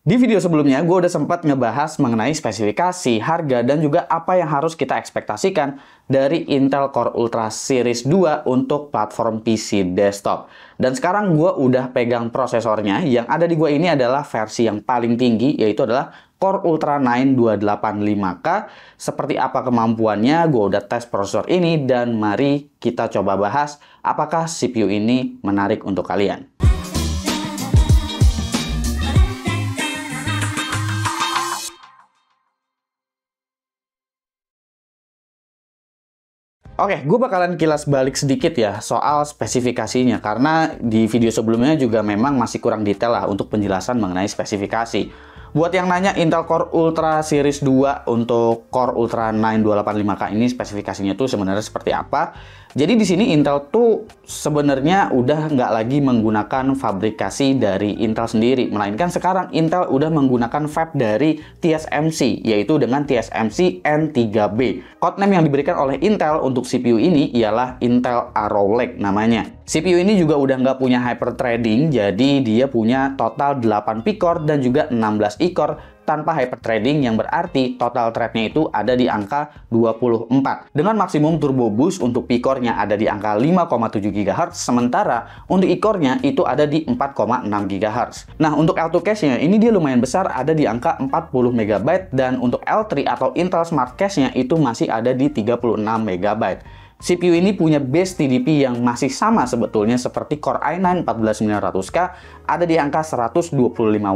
Di video sebelumnya, gue udah sempat ngebahas mengenai spesifikasi, harga, dan juga apa yang harus kita ekspektasikan dari Intel Core Ultra Series 2 untuk platform PC desktop. Dan sekarang gue udah pegang prosesornya. Yang ada di gue ini adalah versi yang paling tinggi, yaitu adalah Core Ultra 9 285K. Seperti apa kemampuannya, gue udah tes prosesor ini, dan mari kita coba bahas apakah CPU ini menarik untuk kalian. Oke, gue bakalan kilas balik sedikit ya soal spesifikasinya, karena di video sebelumnya juga memang masih kurang detail lah untuk penjelasan mengenai spesifikasi. Buat yang nanya Intel Core Ultra Series 2 untuk Core Ultra 9 285K ini spesifikasinya tuh sebenarnya seperti apa? Jadi di sini Intel tuh sebenarnya udah nggak lagi menggunakan fabrikasi dari Intel sendiri, melainkan sekarang Intel udah menggunakan fab dari TSMC, yaitu dengan TSMC N3B. Codename yang diberikan oleh Intel untuk CPU ini ialah Intel Arrow Lake namanya. CPU ini juga udah nggak punya hyperthreading, jadi dia punya total 8 P-core dan juga 16 E-core tanpa hyperthreading, yang berarti total threadnya itu ada di angka 24. Dengan maksimum turbo boost untuk P-core-nya ada di angka 5,7 GHz, sementara untuk E-core-nya itu ada di 4,6 GHz. Nah, untuk L2 cache-nya ini dia lumayan besar, ada di angka 40 MB, dan untuk L3 atau Intel Smart Cache-nya itu masih ada di 36 MB. CPU ini punya base TDP yang masih sama sebetulnya seperti Core i9 14900K, ada di angka 125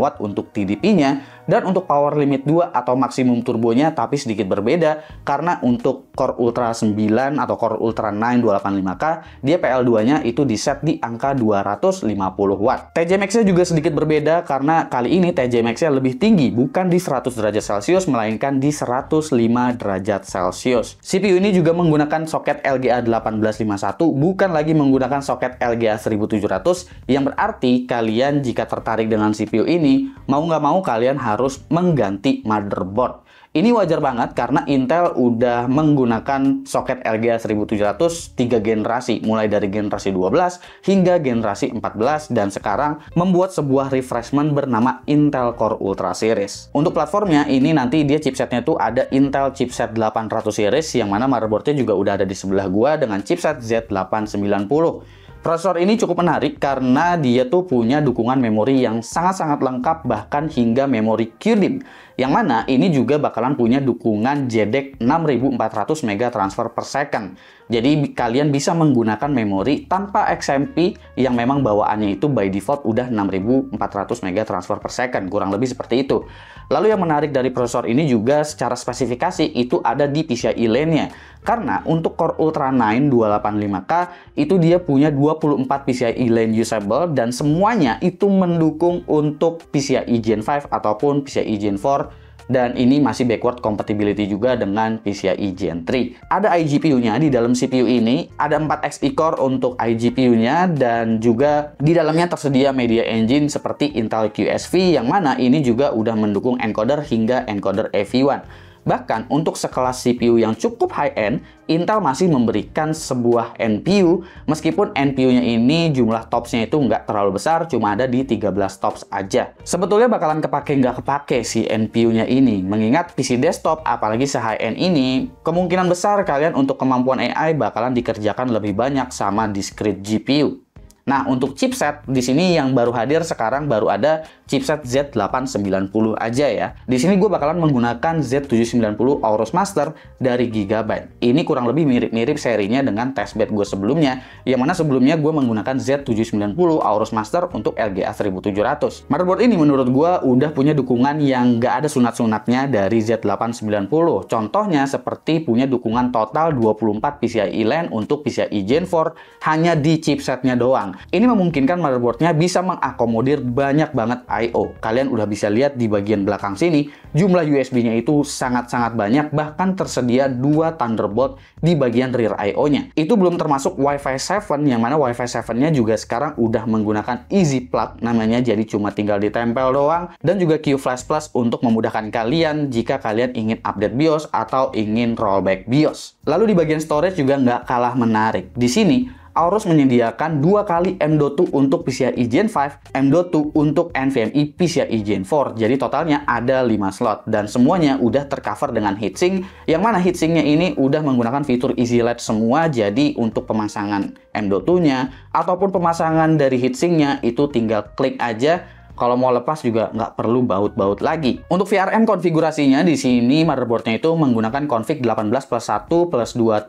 Watt untuk TDP-nya, dan untuk power limit 2 atau maksimum turbonya tapi sedikit berbeda, karena untuk Core Ultra 9 atau Core Ultra 9 285K, dia PL2-nya itu di set di angka 250 Watt. TJ Max-nya juga sedikit berbeda, karena kali ini TJ Max-nya lebih tinggi, bukan di 100 derajat Celcius, melainkan di 105 derajat Celcius. CPU ini juga menggunakan soket LGA 1851, bukan lagi menggunakan soket LGA 1700, yang berarti kalian jika tertarik dengan CPU ini, mau nggak mau kalian harus mengganti motherboard. Ini wajar banget karena Intel udah menggunakan soket LGA 1700 3 generasi, mulai dari generasi 12 hingga generasi 14, dan sekarang membuat sebuah refreshment bernama Intel Core Ultra Series. Untuk platformnya ini nanti dia chipsetnya tuh ada Intel chipset 800 series, yang mana motherboardnya juga udah ada di sebelah gua dengan chipset Z890. Prosesor ini cukup menarik karena dia tuh punya dukungan memori yang sangat-sangat lengkap, bahkan hingga memori QDIMM, yang mana ini juga bakalan punya dukungan JEDEC 6400 MB transfer per second. Jadi kalian bisa menggunakan memori tanpa XMP yang memang bawaannya itu by default udah 6400 MB transfer per second, kurang lebih seperti itu. Lalu yang menarik dari prosesor ini juga secara spesifikasi itu ada di PCIe lane-nya. Karena untuk Core Ultra 9 285K itu dia punya 24 PCIe lane usable, dan semuanya itu mendukung untuk PCIe Gen 5 ataupun PCIe Gen 4. Dan ini masih backward compatibility juga dengan PCIe Gen 3. Ada iGPU-nya di dalam CPU ini, ada 4X E-core untuk iGPU-nya, dan juga di dalamnya tersedia media engine seperti Intel QSV, yang mana ini juga udah mendukung encoder hingga encoder AV1. Bahkan untuk sekelas CPU yang cukup high-end, Intel masih memberikan sebuah NPU, meskipun NPU-nya ini jumlah TOPS-nya itu nggak terlalu besar, cuma ada di 13 TOPS aja. Sebetulnya bakalan kepake nggak kepake si NPU-nya ini, mengingat PC desktop, apalagi se-high-end ini, kemungkinan besar kalian untuk kemampuan AI bakalan dikerjakan lebih banyak sama discrete GPU. Nah, untuk chipset di sini yang baru hadir sekarang baru ada chipset Z890 aja ya. Di sini gue bakalan menggunakan Z790 Aorus Master dari Gigabyte. Ini kurang lebih mirip-mirip serinya dengan testbed gue sebelumnya, yang mana sebelumnya gue menggunakan Z790 Aorus Master untuk LGA 1700. Motherboard ini menurut gue udah punya dukungan yang nggak ada sunat-sunatnya dari Z890. Contohnya seperti punya dukungan total 24 PCIe lane untuk PCIe Gen 4 hanya di chipsetnya doang. Ini memungkinkan motherboardnya bisa mengakomodir banyak banget I/O. Kalian udah bisa lihat di bagian belakang sini, jumlah USB-nya itu sangat-sangat banyak, bahkan tersedia 2 Thunderbolt di bagian rear I/O-nya. Itu belum termasuk Wi-Fi 7, yang mana Wi-Fi 7-nya juga sekarang udah menggunakan Easy Plug namanya, jadi cuma tinggal ditempel doang, dan juga QFlash Plus untuk memudahkan kalian jika kalian ingin update BIOS atau ingin rollback BIOS. Lalu di bagian storage juga nggak kalah menarik. Di sini Aorus menyediakan 2 kali M.2 untuk PCIe Gen 5, M.2 untuk NVMe PCIe Gen 4. Jadi totalnya ada 5 slot dan semuanya udah tercover dengan heatsink, yang mana heatsinknya ini udah menggunakan fitur Easy Latch semua. Jadi untuk pemasangan M.2-nya ataupun pemasangan dari heatsinknya itu tinggal klik aja. Kalau mau lepas juga nggak perlu baut-baut lagi. Untuk VRM konfigurasinya di sini motherboardnya itu menggunakan config 18+1+2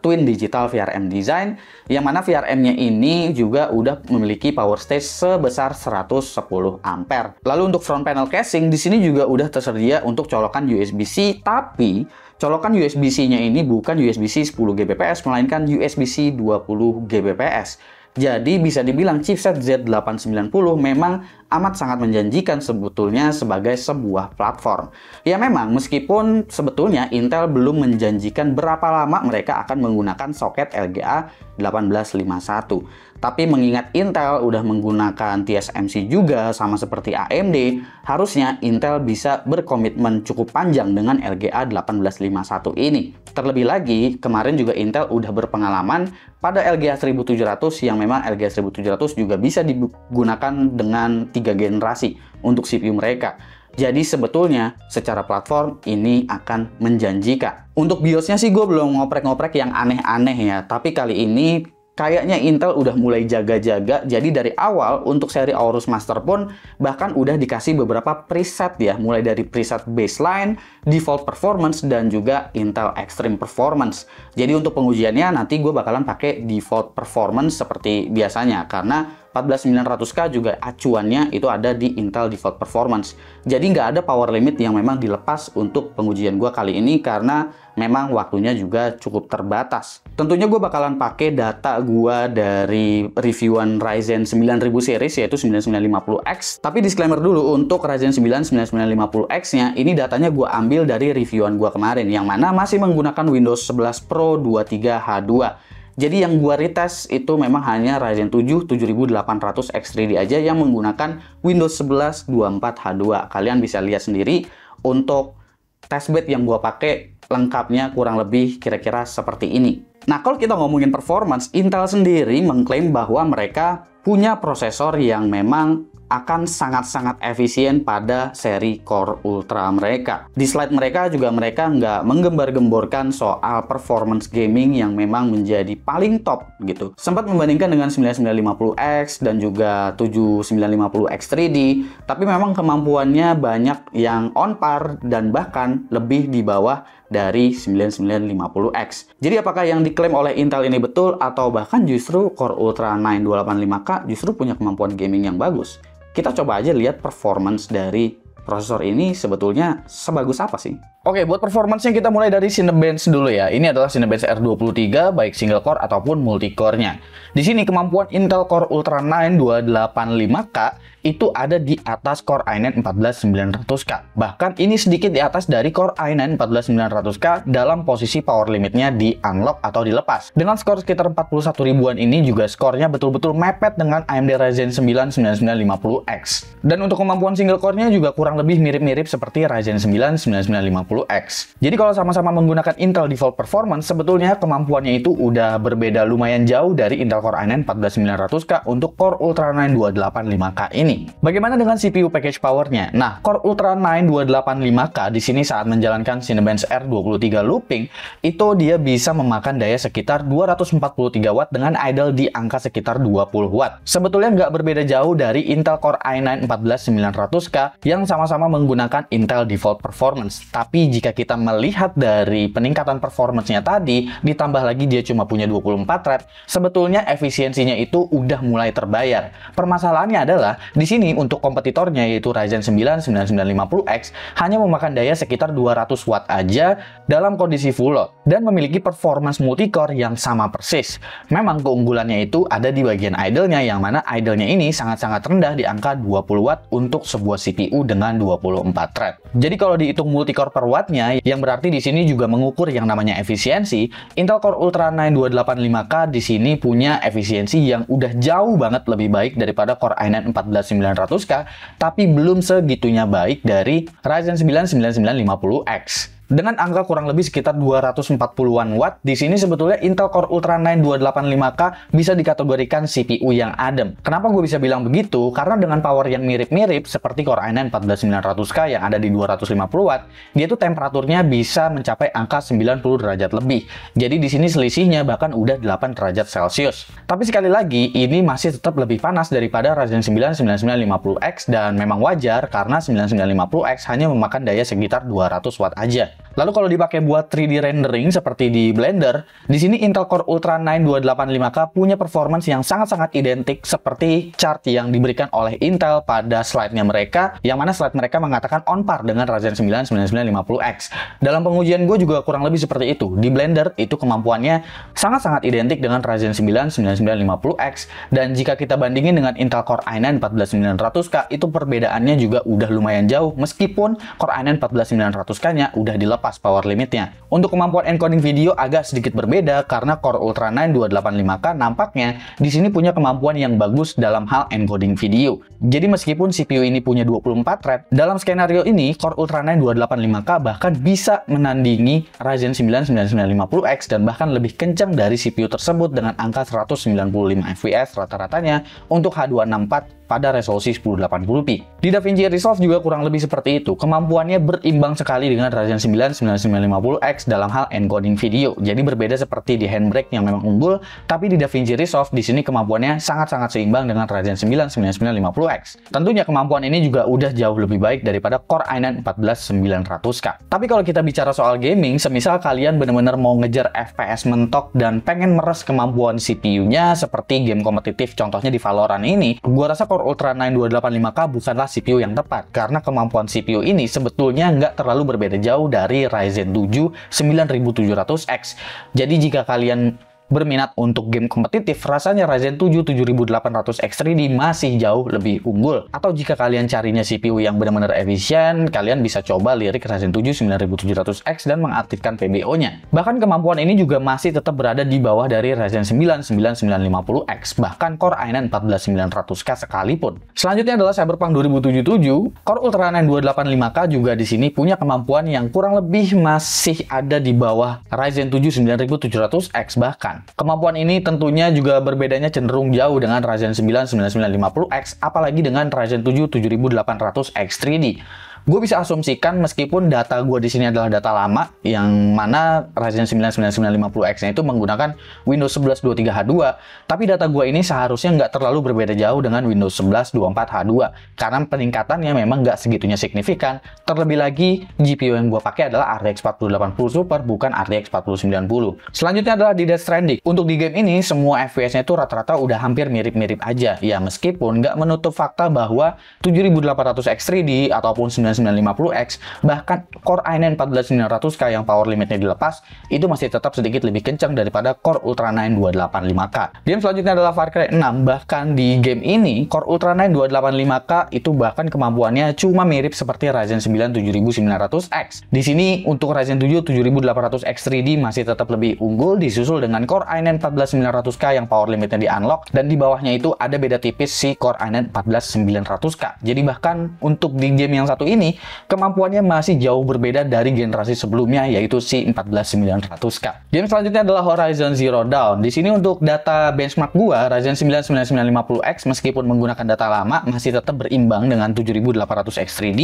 Twin Digital VRM Design, yang mana VRM-nya ini juga udah memiliki power stage sebesar 110 ampere. Lalu untuk front panel casing di sini juga udah tersedia untuk colokan USB-C, tapi colokan USB-C-nya ini bukan USB-C 10 Gbps, melainkan USB-C 20 Gbps. Jadi bisa dibilang chipset Z890 memang amat sangat menjanjikan sebetulnya sebagai sebuah platform. Ya memang meskipun sebetulnya Intel belum menjanjikan berapa lama mereka akan menggunakan soket LGA 1851. Tapi mengingat Intel udah menggunakan TSMC juga sama seperti AMD, harusnya Intel bisa berkomitmen cukup panjang dengan LGA 1851 ini. Terlebih lagi, kemarin juga Intel udah berpengalaman pada LGA 1700 yang memang LGA 1700 juga bisa digunakan dengan 3 generasi untuk CPU mereka. Jadi sebetulnya secara platform ini akan menjanjikan. Untuk BIOS-nya sih gue belum ngoprek-ngoprek yang aneh-aneh ya, tapi kali ini kayaknya Intel udah mulai jaga-jaga. Jadi dari awal untuk seri Aorus Master pun bahkan udah dikasih beberapa preset ya, mulai dari preset baseline, default performance, dan juga Intel Extreme Performance. Jadi untuk pengujiannya nanti gue bakalan pakai default performance seperti biasanya, karena 14900K juga acuannya itu ada di Intel Default Performance. Jadi nggak ada power limit yang memang dilepas untuk pengujian gue kali ini karena memang waktunya juga cukup terbatas. Tentunya gue bakalan pakai data gue dari reviewan Ryzen 9000 series yaitu 9950X. Tapi disclaimer dulu, untuk Ryzen 9 9950X-nya ini datanya gue ambil dari reviewan gue kemarin yang mana masih menggunakan Windows 11 Pro 23H2. Jadi yang gua retest itu memang hanya Ryzen 7 7800 X3D aja yang menggunakan Windows 11 24H2. Kalian bisa lihat sendiri untuk testbed yang gua pakai lengkapnya kurang lebih kira-kira seperti ini. Nah, kalau kita ngomongin performance, Intel sendiri mengklaim bahwa mereka punya prosesor yang memang akan sangat-sangat efisien pada seri Core Ultra mereka. Di slide mereka juga mereka nggak menggembar-gemborkan soal performance gaming yang memang menjadi paling top gitu. Sempat membandingkan dengan 9950X dan juga 7950X3D, tapi memang kemampuannya banyak yang on par dan bahkan lebih di bawah dari 9950X. Jadi apakah yang diklaim oleh Intel ini betul atau bahkan justru Core Ultra 9 285K justru punya kemampuan gaming yang bagus? Kita coba aja lihat performance dari prosesor ini sebetulnya sebagus apa sih? Oke, buat performance-nya kita mulai dari Cinebench dulu ya. Ini adalah Cinebench R23 baik single core ataupun multi core-nya. Di sini kemampuan Intel Core Ultra 9 285K itu ada di atas Core i9 14900K. Bahkan ini sedikit di atas dari Core i9 14900K dalam posisi power limitnya di unlock atau dilepas. Dengan skor sekitar 41 ribuan ini juga skornya betul-betul mepet dengan AMD Ryzen 9 9950X. Dan untuk kemampuan single core-nya juga kurang lebih mirip-mirip seperti Ryzen 9 9950X. Jadi kalau sama-sama menggunakan Intel Default Performance, sebetulnya kemampuannya itu udah berbeda lumayan jauh dari Intel Core i9 14900K untuk Core Ultra 9 285K ini. Bagaimana dengan CPU package powernya? Nah, Core Ultra 9 285K di sini saat menjalankan Cinebench R23 looping, itu dia bisa memakan daya sekitar 243 watt dengan idle di angka sekitar 20 watt. Sebetulnya nggak berbeda jauh dari Intel Core i9 14900K yang sama-sama menggunakan Intel Default Performance. Tapi jika kita melihat dari peningkatan performance-nya tadi, ditambah lagi dia cuma punya 24 thread, sebetulnya efisiensinya itu udah mulai terbayar. Permasalahannya adalah di sini untuk kompetitornya yaitu Ryzen 9 9950X hanya memakan daya sekitar 200 watt aja dalam kondisi full load dan memiliki performance multicore yang sama persis. Memang keunggulannya itu ada di bagian idle-nya yang mana idle-nya ini sangat-sangat rendah di angka 20 watt untuk sebuah CPU dengan 24 thread. Jadi kalau dihitung multicore per wattnya, yang berarti di sini juga mengukur yang namanya efisiensi, Intel Core Ultra 9 285K di sini punya efisiensi yang udah jauh banget lebih baik daripada Core i9 14900K, tapi belum segitunya baik dari Ryzen 9 9950X. Dengan angka kurang lebih sekitar 240-an watt, di sini sebetulnya Intel Core Ultra 9 285K bisa dikategorikan CPU yang adem. Kenapa gue bisa bilang begitu? Karena dengan power yang mirip-mirip seperti Core i9 14900K yang ada di 250 watt, dia tuh temperaturnya bisa mencapai angka 90 derajat lebih. Jadi di sini selisihnya bahkan udah 8 derajat Celcius. Tapi sekali lagi, ini masih tetap lebih panas daripada Ryzen 9 9950X dan memang wajar karena 9950X hanya memakan daya sekitar 200 watt aja. Lalu kalau dipakai buat 3D rendering seperti di Blender, di sini Intel Core Ultra 9 285K punya performance yang sangat-sangat identik seperti chart yang diberikan oleh Intel pada slide-nya mereka, yang mana slide mereka mengatakan on par dengan Ryzen 9 9950X. Dalam pengujian gue juga kurang lebih seperti itu. Di Blender itu kemampuannya sangat-sangat identik dengan Ryzen 9 9950X, dan jika kita bandingin dengan Intel Core i9 14900K, itu perbedaannya juga udah lumayan jauh, meskipun Core i9 14900K-nya udah dilepas power limitnya. Untuk kemampuan encoding video agak sedikit berbeda karena Core Ultra 9 285K nampaknya di sini punya kemampuan yang bagus dalam hal encoding video. Jadi meskipun CPU ini punya 24 thread, dalam skenario ini Core Ultra 9 285K bahkan bisa menandingi Ryzen 9 9950X dan bahkan lebih kencang dari CPU tersebut dengan angka 195 fps rata-ratanya untuk H264 pada resolusi 1080p. Di DaVinci Resolve juga kurang lebih seperti itu. Kemampuannya berimbang sekali dengan Ryzen 9 9950X dalam hal encoding video. Jadi berbeda seperti di Handbrake yang memang unggul, tapi di DaVinci Resolve di sini kemampuannya sangat-sangat seimbang dengan Ryzen 9 9950X. Tentunya kemampuan ini juga udah jauh lebih baik daripada Core i9 14900K. Tapi kalau kita bicara soal gaming, semisal kalian benar-benar mau ngejar FPS mentok dan pengen meres kemampuan CPU-nya seperti game kompetitif contohnya di Valorant ini, gua rasa Core Ultra 9 285K bukanlah CPU yang tepat karena kemampuan CPU ini sebetulnya nggak terlalu berbeda jauh dari Ryzen 7 9700X. Jadi jika kalian berminat untuk game kompetitif, rasanya Ryzen 7 7800X 3D masih jauh lebih unggul. Atau jika kalian carinya CPU yang benar-benar efisien, kalian bisa coba lirik Ryzen 7 9700X dan mengaktifkan PBO-nya. Bahkan kemampuan ini juga masih tetap berada di bawah dari Ryzen 9 9950X, bahkan Core i9 14900K sekalipun. Selanjutnya adalah Cyberpunk 2077. Core Ultra 9 285K juga di sini punya kemampuan yang kurang lebih masih ada di bawah Ryzen 7 9700X bahkan. Kemampuan ini tentunya juga berbedanya cenderung jauh dengan Ryzen 9 9950X, apalagi dengan Ryzen 7 7800X 3D. Gue bisa asumsikan meskipun data gue di sini adalah data lama, yang mana Ryzen 9 9950X-nya itu menggunakan Windows 11 23H2, tapi data gue ini seharusnya nggak terlalu berbeda jauh dengan Windows 11 24H2, karena peningkatannya memang nggak segitunya signifikan. Terlebih lagi, GPU yang gue pakai adalah RTX 4080 Super, bukan RTX 4090. Selanjutnya adalah di Death Stranding. Untuk di game ini, semua FPS-nya itu rata-rata udah hampir mirip-mirip aja. Ya, meskipun nggak menutup fakta bahwa 7800X 3D ataupun 9950X, bahkan Core i9 14900K yang power limitnya dilepas, itu masih tetap sedikit lebih kencang daripada Core Ultra 9 285K. Game selanjutnya adalah Far Cry 6. Bahkan di game ini, Core Ultra 9 285K itu bahkan kemampuannya cuma mirip seperti Ryzen 9 7900X. Di sini untuk Ryzen 7 7800X 3D masih tetap lebih unggul, disusul dengan Core i9 14900K yang power limitnya di unlock, dan di bawahnya itu ada beda tipis si Core i9 14900K. Jadi bahkan untuk di game yang satu ini, kemampuannya masih jauh berbeda dari generasi sebelumnya, yaitu si 14900K. Game selanjutnya adalah Horizon Zero Dawn. Di sini untuk data benchmark gua, Ryzen 9 9950X meskipun menggunakan data lama masih tetap berimbang dengan 7800X 3D,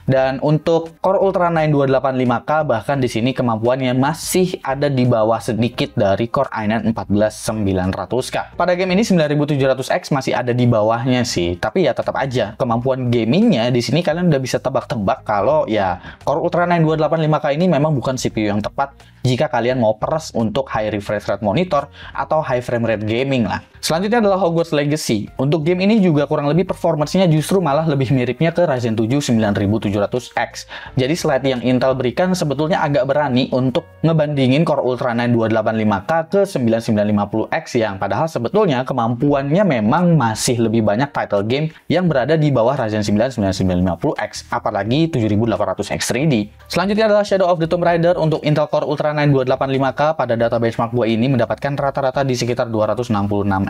dan untuk Core Ultra 9 285K bahkan di sini kemampuannya masih ada di bawah sedikit dari Core i9 14900K. Pada game ini 9700X masih ada di bawahnya sih, tapi ya tetap aja kemampuan gamingnya di sini kalian udah bisa tebak kalau ya Core Ultra 9 285K ini memang bukan CPU yang tepat jika kalian mau peres untuk high refresh rate monitor atau high frame rate gaming lah. Selanjutnya adalah Hogwarts Legacy. Untuk game ini juga kurang lebih performance-nya justru malah lebih miripnya ke Ryzen 7 9700X. Jadi slide yang Intel berikan sebetulnya agak berani untuk ngebandingin Core Ultra 9 285K ke 9950X yang padahal sebetulnya kemampuannya memang masih lebih banyak title game yang berada di bawah Ryzen 9 9950X, apalagi 7800X 3D. Selanjutnya adalah Shadow of the Tomb Raider untuk Intel Core Ultra Ultra 9 285K pada data benchmark gue ini mendapatkan rata-rata di sekitar 266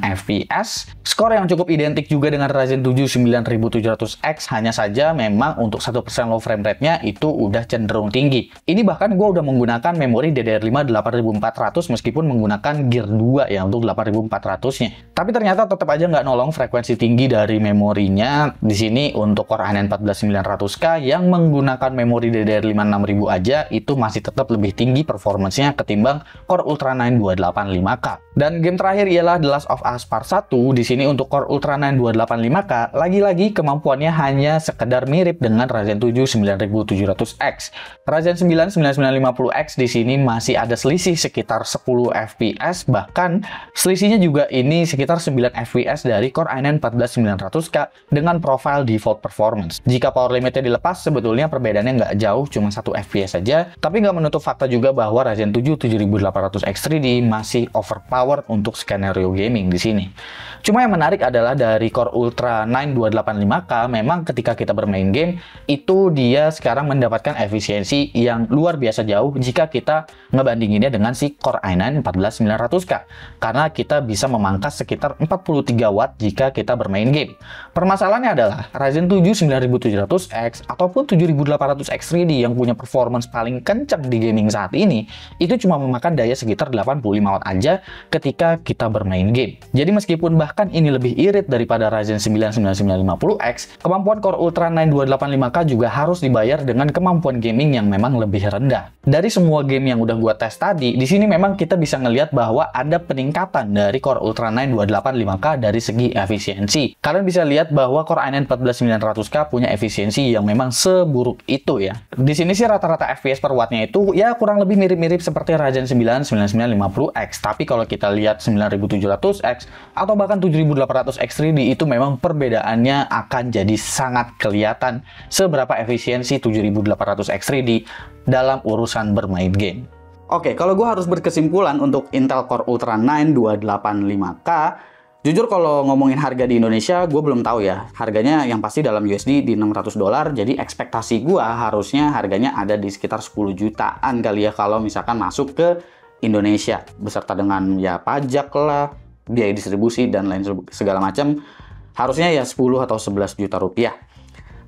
fps. Skor yang cukup identik juga dengan Ryzen 7 9700X, hanya saja memang untuk 1% low frame rate-nya itu udah cenderung tinggi. Ini bahkan gue udah menggunakan memori DDR5 8400 meskipun menggunakan Gear 2 ya untuk 8400-nya. Tapi ternyata tetap aja nggak nolong frekuensi tinggi dari memorinya. Di sini untuk Core i9 14900K yang menggunakan memori DDR5 6000 aja itu masih tetap lebih tinggi performance-nya ketimbang Core Ultra 9 285K. Dan game terakhir ialah The Last of Us Part 1. Di sini untuk Core Ultra 9 285K, lagi-lagi kemampuannya hanya sekedar mirip dengan Ryzen 7 9700X. Ryzen 9 9950X di sini masih ada selisih sekitar 10 fps, bahkan selisihnya juga ini sekitar 9 fps dari Core i9 14900K dengan profile default performance. Jika power limitnya dilepas, sebetulnya perbedaannya nggak jauh, cuma 1 fps saja, tapi nggak menutup fakta juga bahwa Ryzen 7 7800X3D masih overpowered untuk skenario gaming di sini. Cuma yang menarik adalah dari Core Ultra 9 285K, memang ketika kita bermain game, itu dia sekarang mendapatkan efisiensi yang luar biasa jauh jika kita ngebandinginnya dengan si Core i9 14900K. Karena kita bisa memangkas sekitar 43 watt jika kita bermain game. Permasalahannya adalah Ryzen 7 9700X ataupun 7800X3D yang punya performance paling kencang di gaming saat ini, itu cuma memakan daya sekitar 85 watt aja ketika kita bermain game. Jadi meskipun bahkan ini lebih irit daripada Ryzen 9 9950X, kemampuan Core Ultra 9 285K juga harus dibayar dengan kemampuan gaming yang memang lebih rendah. Dari semua game yang udah gua tes tadi, di sini memang kita bisa ngelihat bahwa ada peningkatan dari Core Ultra 9 285K dari segi efisiensi. Kalian bisa lihat bahwa Core i9 14900K punya efisiensi yang memang seburuk itu ya. Di sini sih rata-rata FPS per wattnya itu ya kurang lebih mirip-mirip seperti Ryzen 9 9950X. Tapi kalau kita lihat 9700X atau bahkan 7800X3D, itu memang perbedaannya akan jadi sangat kelihatan seberapa efisiensi 7800X3D dalam urusan bermain game. Oke, kalau gue harus berkesimpulan untuk Intel Core Ultra 9 285K, jujur kalau ngomongin harga di Indonesia, gue belum tahu ya. Harganya yang pasti dalam USD di $600, jadi ekspektasi gue harusnya harganya ada di sekitar 10 jutaan kali ya kalau misalkan masuk ke Indonesia, beserta dengan ya pajak lah, biaya distribusi, dan lain segala macam. Harusnya ya 10 atau 11 juta rupiah.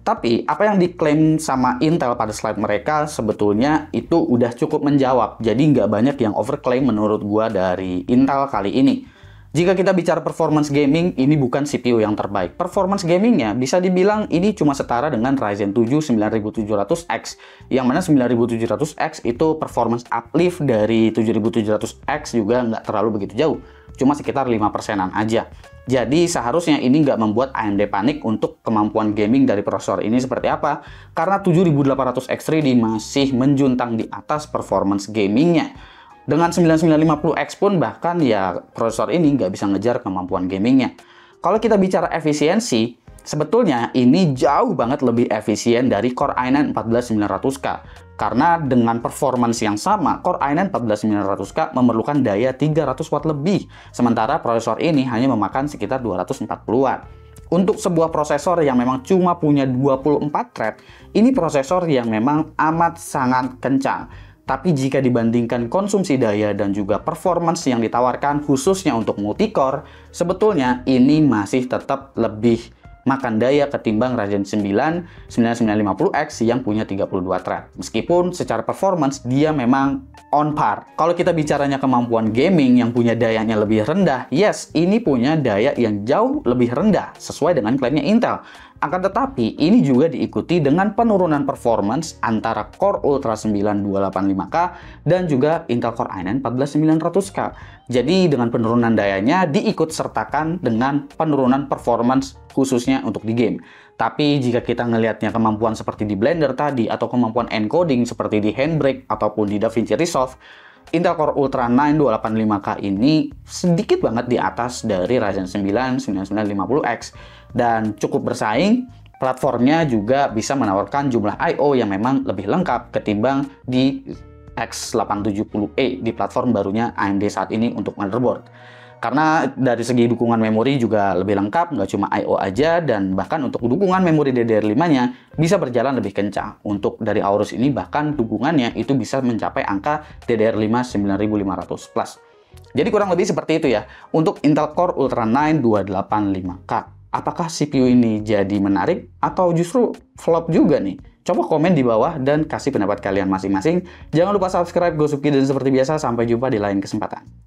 Tapi apa yang diklaim sama Intel pada slide mereka sebetulnya itu udah cukup menjawab. Jadi nggak banyak yang overclaim menurut gua dari Intel kali ini. Jika kita bicara performance gaming, ini bukan CPU yang terbaik. Performance gamingnya bisa dibilang ini cuma setara dengan Ryzen 7 9700X. Yang mana 9700X itu performance uplift dari 7700X juga nggak terlalu begitu jauh. Cuma sekitar 5%-an aja. Jadi seharusnya ini nggak membuat AMD panik untuk kemampuan gaming dari prosesor ini seperti apa. Karena 7800X3D masih menjuntang di atas performance gamingnya. Dengan 9950X pun bahkan ya prosesor ini nggak bisa ngejar kemampuan gamingnya. Kalau kita bicara efisiensi, sebetulnya ini jauh banget lebih efisien dari Core i9 14900K. Karena dengan performance yang sama, Core i9 14900K memerlukan daya 300 watt lebih. Sementara prosesor ini hanya memakan sekitar 240 watt. Untuk sebuah prosesor yang memang cuma punya 24 thread, ini prosesor yang memang amat sangat kencang. Tapi jika dibandingkan konsumsi daya dan juga performance yang ditawarkan khususnya untuk multicore, sebetulnya ini masih tetap lebih makan daya ketimbang Ryzen 9 9950X yang punya 32 thread. Meskipun secara performance dia memang on par. Kalau kita bicaranya kemampuan gaming yang punya dayanya lebih rendah, yes, ini punya daya yang jauh lebih rendah sesuai dengan klaimnya Intel. Akan tetapi, ini juga diikuti dengan penurunan performance antara Core Ultra 9 285K dan juga Intel Core i9 14900K. Jadi, dengan penurunan dayanya diikut sertakan dengan penurunan performance khususnya untuk di game. Tapi, jika kita ngelihatnya kemampuan seperti di Blender tadi atau kemampuan encoding seperti di Handbrake ataupun di DaVinci Resolve, Intel Core Ultra 9 285K ini sedikit banget di atas dari Ryzen 9 9950X. Dan cukup bersaing, platformnya juga bisa menawarkan jumlah I/O yang memang lebih lengkap ketimbang di X870E di platform barunya AMD saat ini untuk motherboard. Karena dari segi dukungan memori juga lebih lengkap, nggak cuma I/O aja, dan bahkan untuk dukungan memori DDR5-nya bisa berjalan lebih kencang. Untuk dari Aorus ini bahkan dukungannya itu bisa mencapai angka DDR5 9500 plus. Jadi kurang lebih seperti itu ya untuk Intel Core Ultra 9 285K. Apakah CPU ini jadi menarik atau justru flop juga nih? Coba komen di bawah dan kasih pendapat kalian masing-masing. Jangan lupa subscribe Gosupki, dan seperti biasa sampai jumpa di lain kesempatan.